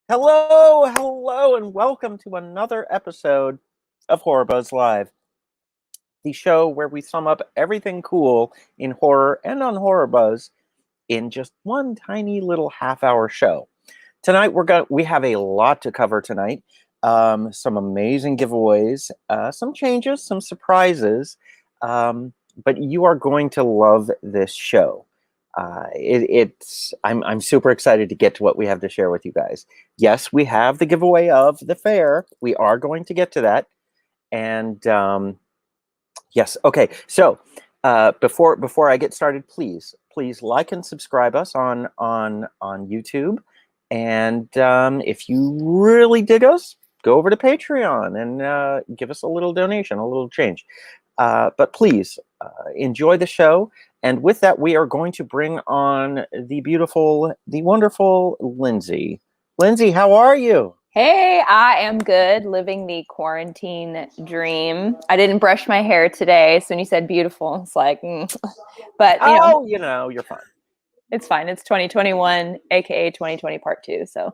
Hello, and welcome to another episode of HorrorBuzz Live, the show where we sum up everything cool in horror and on HorrorBuzz in just one tiny little half-hour show. Tonight we have a lot to cover tonight. Some amazing giveaways, some changes, some surprises, but you are going to love this show. I'm super excited to get to what we have to share with you guys. Yes, we have the giveaway of the fair. We are going to get to that. And yes, okay. So before I get started, please like and subscribe us on YouTube. And if you really dig us, go over to Patreon and give us a little donation, a little change. But please enjoy the show. And with that, we are going to bring on the wonderful Lindsay. Lindsay, how are you? Hey, I am good, living the quarantine dream. I didn't brush my hair today, so when you said beautiful, it's like, but you're fine. It's fine. It's 2021, aka 2020 part 2. So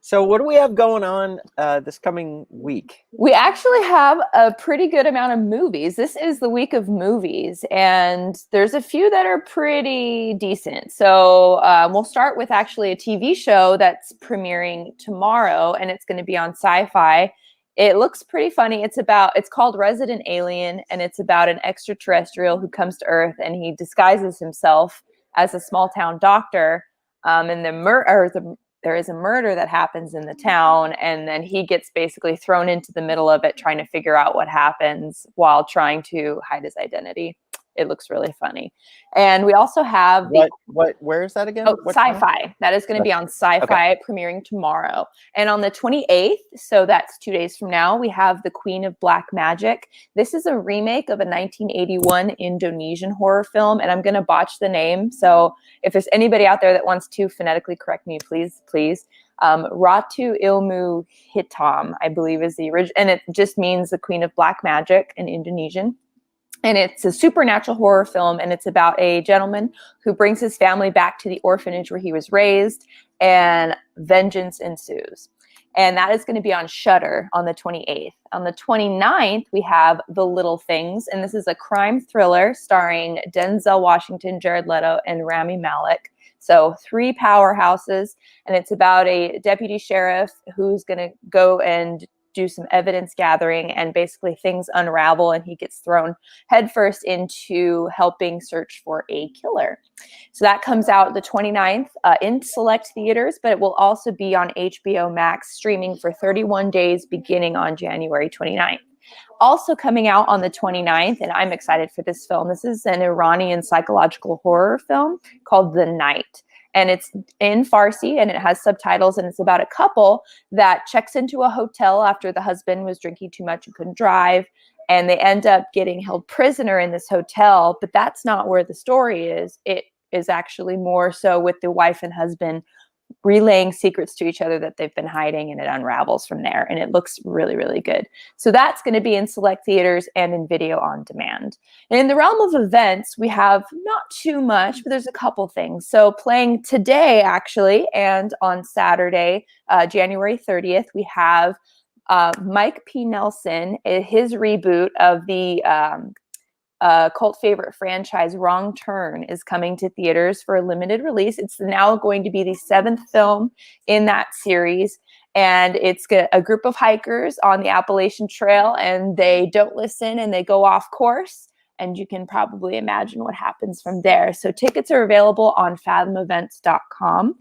So what do we have going on this coming week? We actually have a pretty good amount of movies. This is the week of movies, and there's a few that are pretty decent. So we'll start with actually a TV show that's premiering tomorrow, and it's going to be on Sci-Fi. It looks pretty funny. It's called Resident Alien, and it's about an extraterrestrial who comes to Earth, and he disguises himself as a small town doctor. And there is a murder that happens in the town, and then he gets basically thrown into the middle of it, trying to figure out what happens while trying to hide his identity. It looks really funny. And we also have where is that again? Sci-Fi. That is going to be on Sci-Fi, premiering tomorrow. And on the 28th, so that's 2 days from now, we have The Queen of Black Magic. This is a remake of a 1981 Indonesian horror film, and I'm going to botch the name. So if there's anybody out there that wants to phonetically correct me, please. Ratu Ilmu Hitam, I believe, is the original, and it just means the Queen of Black Magic in Indonesian. And it's a supernatural horror film, and it's about a gentleman who brings his family back to the orphanage where he was raised, and vengeance ensues. And that is going to be on Shudder on the 28th. On the 29th, we have The Little Things, and this is a crime thriller starring Denzel Washington, Jared Leto, and Rami Malek. So 3 powerhouses, and it's about a deputy sheriff who's going to go and do some evidence gathering, and basically things unravel, and he gets thrown headfirst into helping search for a killer. So that comes out the 29th in select theaters, but it will also be on HBO Max streaming for 31 days beginning on January 29th. Also coming out on the 29th, and I'm excited for this film. This is an Iranian psychological horror film called The Night. And it's in Farsi, and it has subtitles, and it's about a couple that checks into a hotel after the husband was drinking too much and couldn't drive, and they end up getting held prisoner in this hotel. But that's not where the story is. It is actually more so with the wife and husband relaying secrets to each other that they've been hiding, and it unravels from there, and it looks really, really good. So that's going to be in select theaters and in video on demand. And in the realm of events, we have not too much, but there's a couple things. So playing today, actually, and on Saturday, January 30th, we have Mike P. Nelson, his reboot of the cult favorite franchise Wrong Turn is coming to theaters for a limited release. It's now going to be the 7th film in that series, and it's a group of hikers on the Appalachian Trail, and they don't listen and they go off course, and you can probably imagine what happens from there. So tickets are available on fathomevents.com.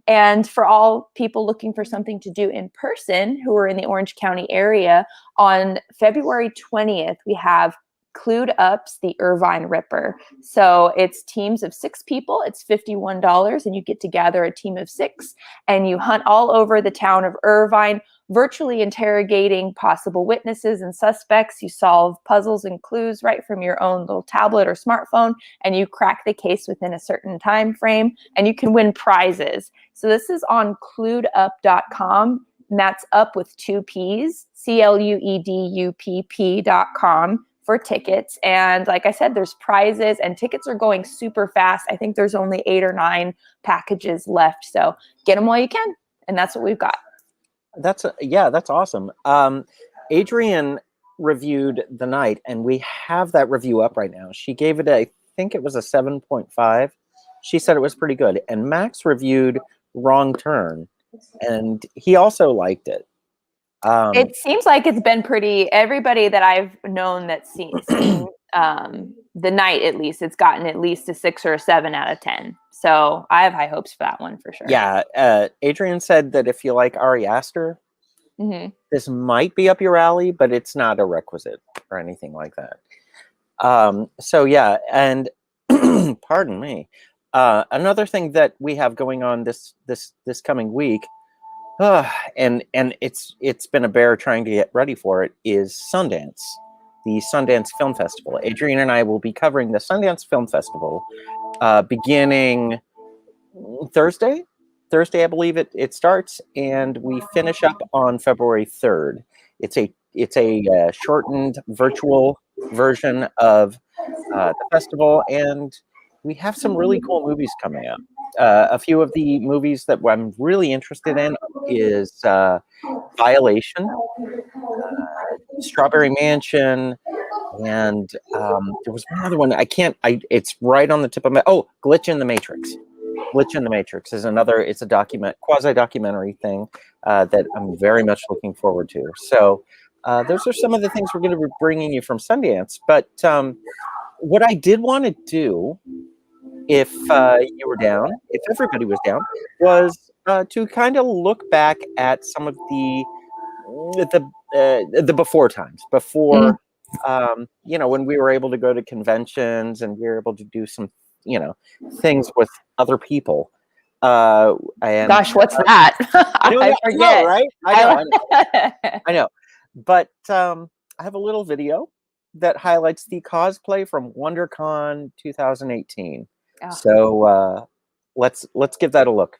And for all people looking for something to do in person who are in the Orange County area, on February 20th, we have Clued Up's The Irvine Ripper. So it's teams of 6 people. It's $51, and you get to gather a team of 6, and you hunt all over the town of Irvine, virtually interrogating possible witnesses and suspects. You solve puzzles and clues right from your own little tablet or smartphone, and you crack the case within a certain time frame, and you can win prizes. So this is on cluedup.com, and that's up with 2 P's, CLUEDUPP.com. for tickets. And like I said, there's prizes and tickets are going super fast. I think there's only 8 or 9 packages left. So get them while you can. And that's what we've got. That's awesome. Adrian reviewed The Night, and we have that review up right now. She gave it I think it was a 7.5. She said it was pretty good. And Max reviewed Wrong Turn, and he also liked it. It seems like it's been everybody that I've known that's seen The Night, at least, it's gotten at least a 6 or a 7 out of 10. So I have high hopes for that one for sure. Yeah. Adrian said that if you like Ari Aster, this might be up your alley, but it's not a requisite or anything like that. So yeah, and pardon me. Another thing that we have going on this coming week, and it's been a bear trying to get ready for it, is Sundance, the Sundance Film Festival. Adrian and I will be covering the Sundance Film Festival beginning Thursday, I believe it starts, and we finish up on February 3rd. It's a shortened virtual version of the festival, and we have some really cool movies coming up. A few of the movies that I'm really interested in is Violation, Strawberry Mansion, and there was one other one. It's right on the tip of my... Oh, Glitch in the Matrix. Glitch in the Matrix is another... It's a quasi-documentary thing that I'm very much looking forward to. So those are some of the things we're going to be bringing you from Sundance. But what I did want to do, if you were down, if everybody was down, was to kind of look back at some of the before times, before when we were able to go to conventions and we were able to do some things with other people. And gosh, what's that? I forget. Right? I know. But I have a little video that highlights the cosplay from WonderCon 2018. Oh. So let's give that a look.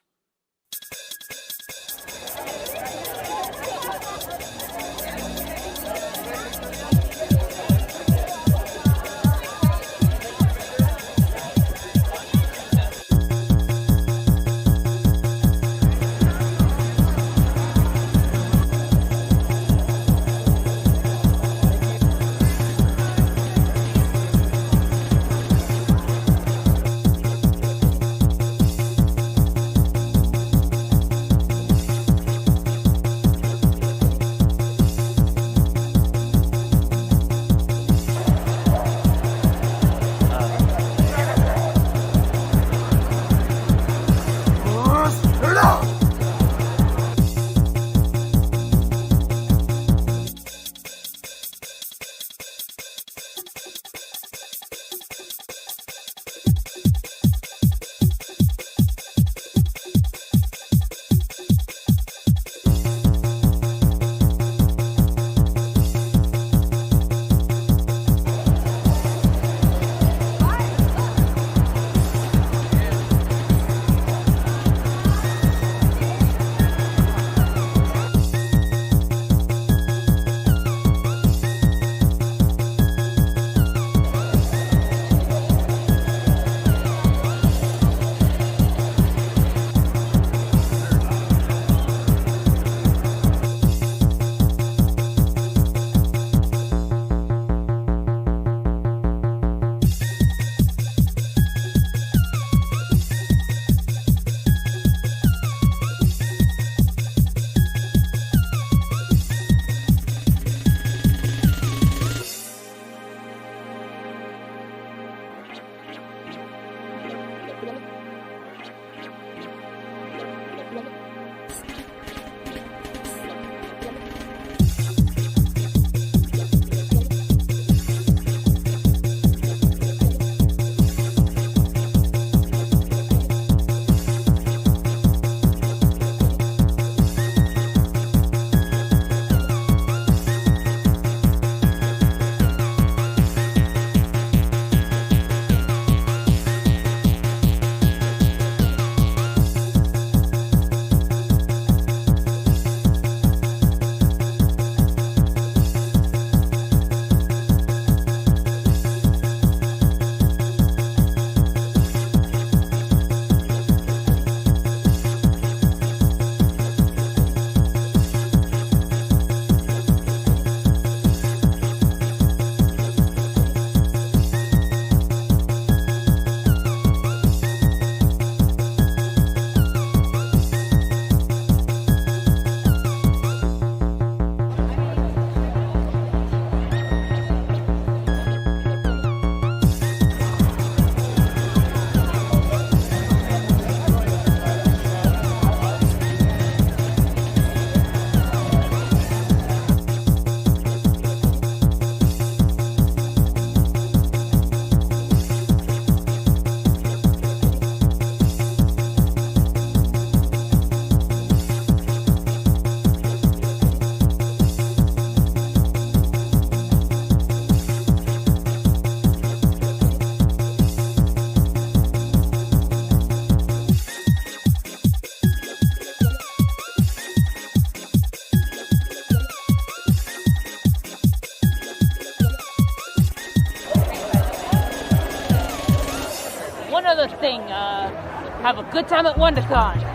other thing. Have a good time at WonderCon.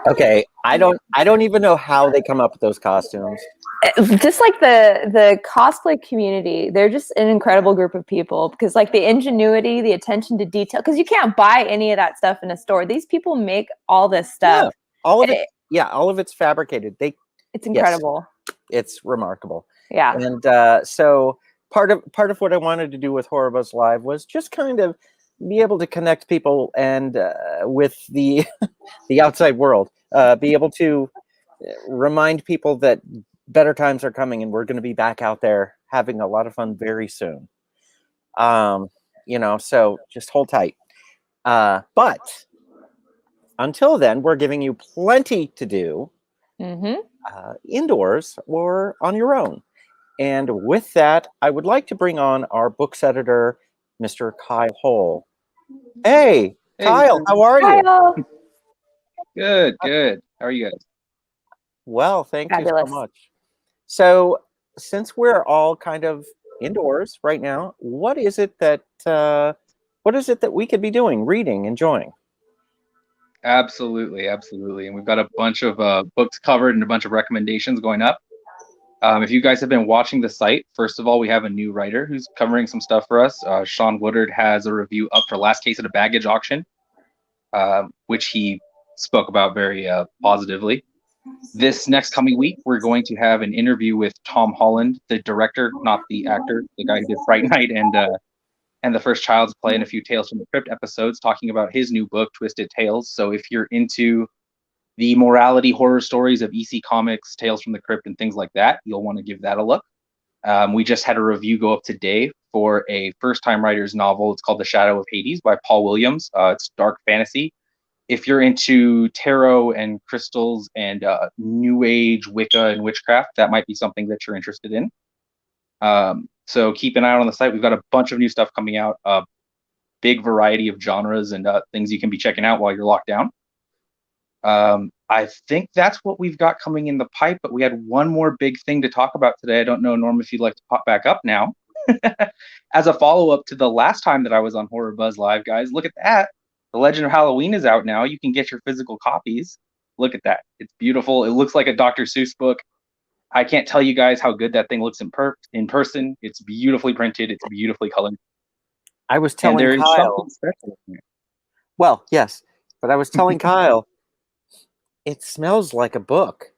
Okay, I don't even know how they come up with those costumes. Just like the cosplay community, they're just an incredible group of people, because like the ingenuity, the attention to detail, because you can't buy any of that stuff in a store. These people make all this stuff. Yeah, all of it. Yeah, all of it's fabricated. It's incredible. Yes, it's remarkable. Yeah. And so part of what I wanted to do with HorrorBuzz Live was just kind of be able to connect people and with the the outside world. Be able to remind people that better times are coming, and we're going to be back out there having a lot of fun very soon. So just hold tight. But until then, we're giving you plenty to do indoors or on your own. And with that, I would like to bring on our books editor, Mr. Kyle Holl. Hey, Kyle, how are you? Good. How are you guys? Well, thank Fabulous. you so much. So, since we're all kind of indoors right now, what is it that we could be doing, reading, enjoying? Absolutely. And we've got a bunch of books covered and a bunch of recommendations going up. If you guys have been watching the site, first of all, we have a new writer who's covering some stuff for us. Sean Woodard has a review up for Last Case at a Baggage Auction, which he spoke about very positively. This next coming week, we're going to have an interview with Tom Holland, the director, not the actor, the guy who did Fright Night and the first Child's Play and a few Tales from the Crypt episodes, talking about his new book, Twisted Tales. So if you're into the morality horror stories of EC Comics, Tales from the Crypt, and things like that, you'll want to give that a look. We just had a review go up today for a first-time writer's novel. It's called The Shadow of Hades by Paul Williams. It's dark fantasy. If you're into tarot and crystals and New Age, Wicca, and witchcraft, that might be something that you're interested in. So keep an eye out on the site. We've got a bunch of new stuff coming out, a big variety of genres and things you can be checking out while you're locked down. I think that's what we've got coming in the pipe, but we had one more big thing to talk about today. I don't know, Norm, if you'd like to pop back up now. As a follow-up to the last time that I was on HorrorBuzz Live, guys, look at that. The Legend of Halloween is out now. You can get your physical copies. Look at that. It's beautiful. It looks like a Dr. Seuss book. I can't tell you guys how good that thing looks in person. It's beautifully printed. It's beautifully colored. I was telling Kyle. Well, yes, but I was telling Kyle, it smells like a book.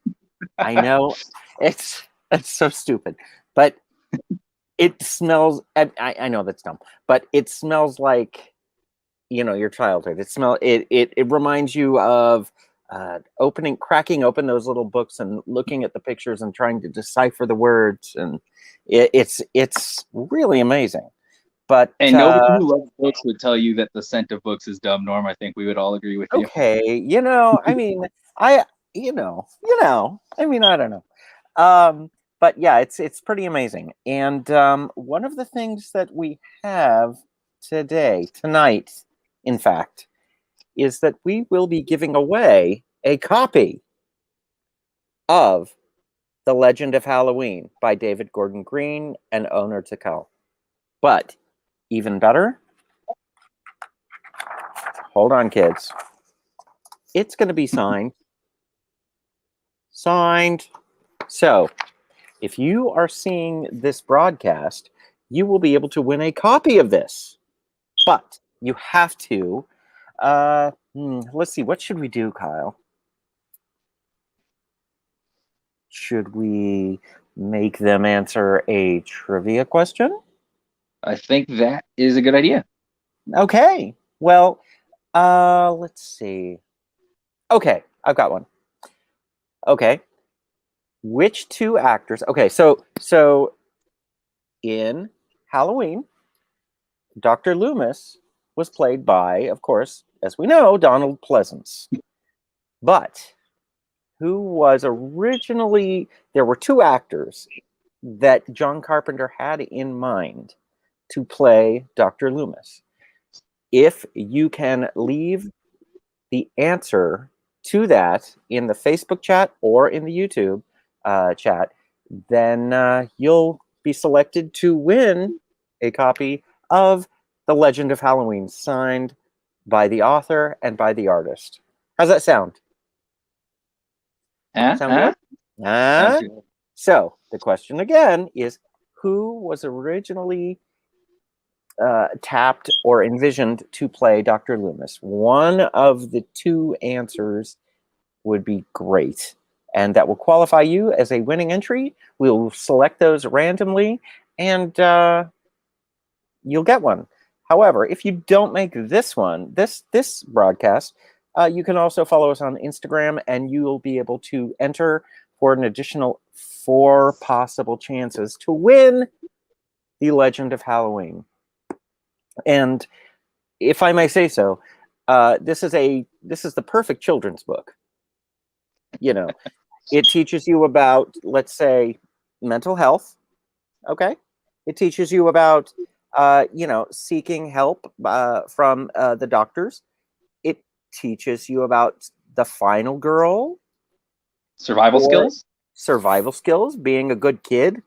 I know it's so stupid, but it smells. I know that's dumb, but it smells like, your childhood. It reminds you of cracking open those little books and looking at the pictures and trying to decipher the words, and it's really amazing. But nobody who loves books would tell you that the scent of books is dumb, Norm. I think we would all agree with you. Okay, I mean, I don't know. But yeah, it's pretty amazing. And one of the things that we have tonight, in fact, is that we will be giving away a copy of The Legend of Halloween by David Gordon Green and Onur Tekel. But even better, hold on, kids. It's going to be signed. So, if you are seeing this broadcast, you will be able to win a copy of this. But you have to, let's see, what should we do, Kyle? Should we make them answer a trivia question? I think that is a good idea. Okay. Well, let's see. Okay, I've got one. Okay. Which two actors? Okay, so in Halloween, Dr. Loomis was played by, of course, as we know, Donald Pleasance. But who was originally, there were two actors that John Carpenter had in mind to play Dr. Loomis. if you can leave the answer to that in the Facebook chat or in the YouTube chat, then you'll be selected to win a copy of The Legend of Halloween, signed by the author and by the artist. How's that sound? Sound good? Sounds good. So the question again is, who was originally tapped or envisioned to play Dr. Loomis? One of the two answers would be great, and that will qualify you as a winning entry. We'll select those randomly, and you'll get one. However, if you don't make this one, this broadcast, you can also follow us on Instagram, and you'll be able to enter for an additional 4 possible chances to win The Legend of Halloween. And if I may say so, this is the perfect children's book. You know, it teaches you about, let's say, mental health. Okay, it teaches you about seeking help from the doctors. It teaches you about the final girl, Survival skills, being a good kid,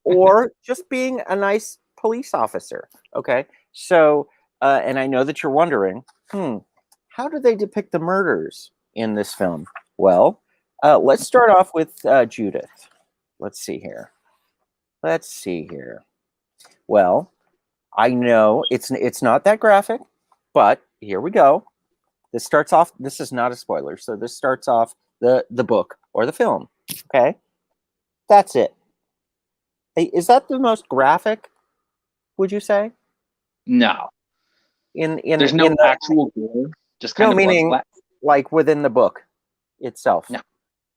or just being a nice police officer. Okay, so and I know that you're wondering, how do they depict the murders in this film? Well, let's start off with Judith. Let's see here. Well, I know it's not that graphic, but here we go. This starts off. This is not a spoiler, so this starts off the book or the film. Okay, that's it. Hey, is that the most graphic? Would you say? No. There's no in the, actual gore, just kind of meaning blood splat. like within the book itself. No.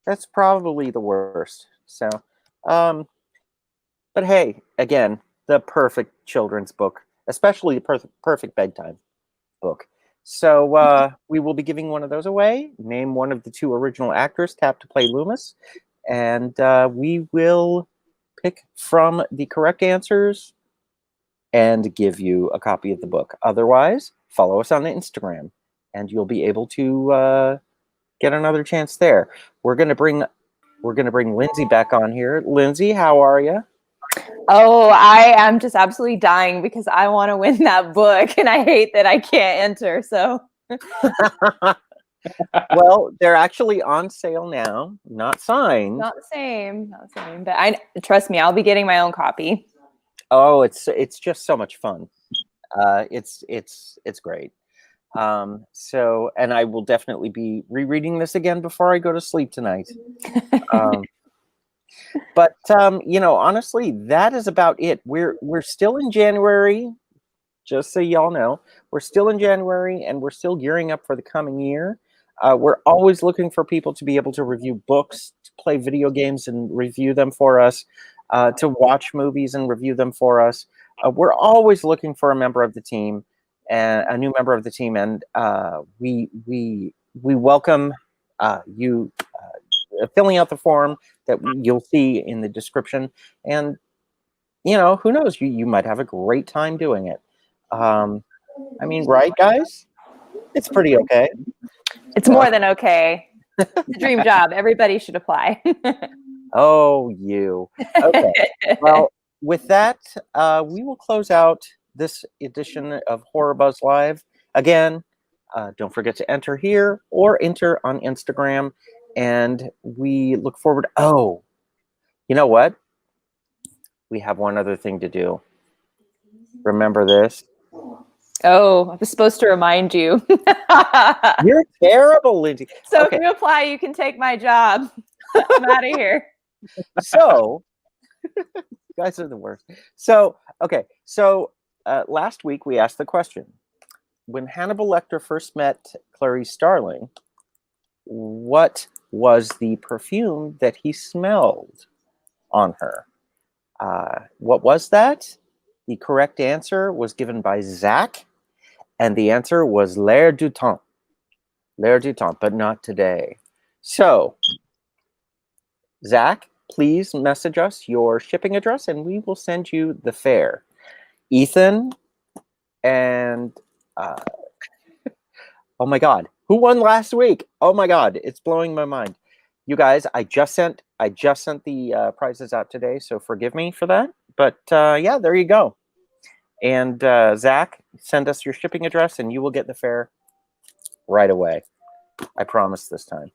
That's probably the worst. So, but hey, again, the perfect children's book, especially the perfect bedtime book. So we will be giving one of those away. Name one of the 2 original actors tapped to play Loomis, and we will pick from the correct answers and give you a copy of the book. Otherwise, follow us on Instagram, and you'll be able to get another chance there. We're gonna bring Lindsay back on here. Lindsay, how are you? Oh, I am just absolutely dying because I want to win that book, and I hate that I can't enter. So, well, they're actually on sale now, not signed. not the same. But trust me, I'll be getting my own copy. Oh, it's just so much fun. It's great. So, and I will definitely be rereading this again before I go to sleep tonight. But honestly, that is about it. We're still in January, just so y'all know. We're still in January, and we're still gearing up for the coming year. We're always looking for people to be able to review books, to play video games and review them for us, to watch movies and review them for us. We're always looking for a member of the team, and a new member of the team, and we welcome you filling out the form that you'll see in the description. And who knows, you might have a great time doing it. I mean, right, guys? It's pretty okay. It's more than okay. It's a dream job. Everybody should apply. Oh, you. Okay. Well, with that, we will close out this edition of HorrorBuzz Live. Again, don't forget to enter here or enter on Instagram. And we look forward. Oh, you know what? We have one other thing to do. Remember this? Oh, I was supposed to remind you. You're terrible, Lindsay. So if you apply, you can take my job. I'm out of here. So, you guys are the worst. So, okay. So last week we asked the question: when Hannibal Lecter first met Clarice Starling, what was the perfume that he smelled on her? What was that? The correct answer was given by Zach, and the answer was L'air du temps. L'air du temps, but not today. So, Zach, please message us your shipping address, and we will send you the fare. Ethan and Oh my God, who won last week? Oh my God, it's blowing my mind. You guys, I just sent the prizes out today, so forgive me for that. But yeah, there you go. And Zach, send us your shipping address, and you will get the fare right away. I promise this time.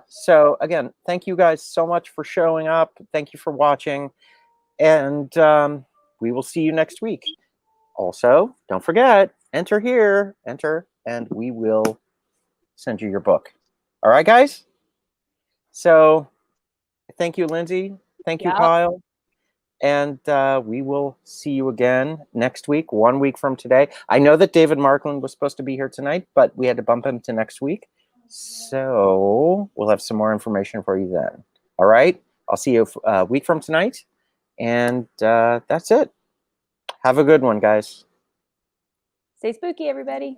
So again, thank you guys so much for showing up. Thank you for watching, and we will see you next week. Also, don't forget, enter here, enter, and we will send you your book. All right, guys? So thank you, Lindsay. Thank you, Yep. Kyle. And we will see you again next week, 1 week from today. I know that David Markland was supposed to be here tonight, but we had to bump him to next week. So we'll have some more information for you then. All right? I'll see you a week from tonight. And that's it. Have a good one, guys. Stay spooky, everybody.